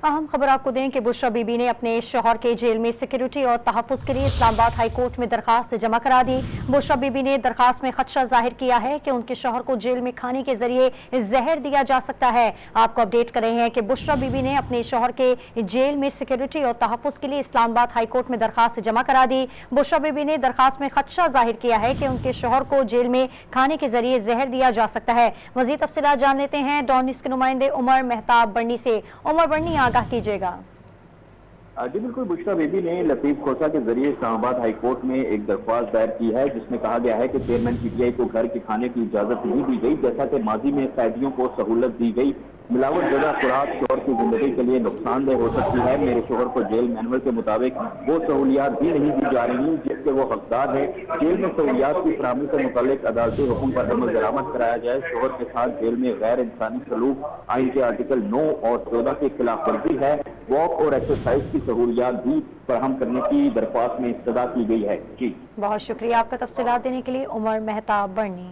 अहम खबर आपको दें कि बुशरा बीबी ने अपने शौहर के जेल में सिक्योरिटी और तहफ़्फ़ुज़ के लिए इस्लामाबाद हाई कोर्ट में दरखास्त जमा करा दी। बुशरा बीबी ने दरखास्त में खदशा जाहिर किया है कि उनके शौहर को जेल में खाने के जरिए जहर दिया जा सकता है। आपको अपडेट कर रहे हैं कि बुशरा बीबी ने अपने शौहर के जेल में सिक्योरिटी और तहफ़्फ़ुज़ के लिए इस्लामाबाद हाई कोर्ट में दरखास्त जमा करा दी। बुशरा बीबी ने दरखास्त में खदशा जाहिर किया है कि उनके शौहर को जेल में खाने के जरिए जहर दिया जा सकता है। मज़ीद तफ़सीलात जान लेते हैं डॉन न्यूज़ के नुमाइंदे उमर मेहताब बर्नी से। उमर बर्नी, आगाह कीजिएगा। जी बिल्कुल, बुशरा बीबी ने लतीफ खोसा के जरिए इस्लामाबाद हाई कोर्ट में एक दरख्वास्त दायर की है, जिसमें कहा गया है कि चेयरमैन पीटीआई को घर के खाने की इजाजत नहीं दी गई, जैसा कि माजी में कैदियों को सहूलत दी गई। मिलावट ज़दा खुराक शौहर की जिंदगी के लिए नुकसानदेह हो सकती है। मेरे शौहर को जेल मैनुअल के मुताबिक वो सहूलियात भी नहीं दी जा रही जिसके वो हकदार है। जेल में सहूलियात की फराहमी से मुतालिक अदालती हुक्म पर अमल दरामद कराया जाए। शौहर के साथ जेल में गैर इंसानी सलूक आइन के आर्टिकल 9 और 14 की खिलाफ वर्जी है। वॉक और एक्सरसाइज की सहूलियात भी फराहम करने की दरख्वास्त में इस्तदा की गई है। जी बहुत शुक्रिया आपका तफसीलात देने के लिए उमर मेहताब बर्नी।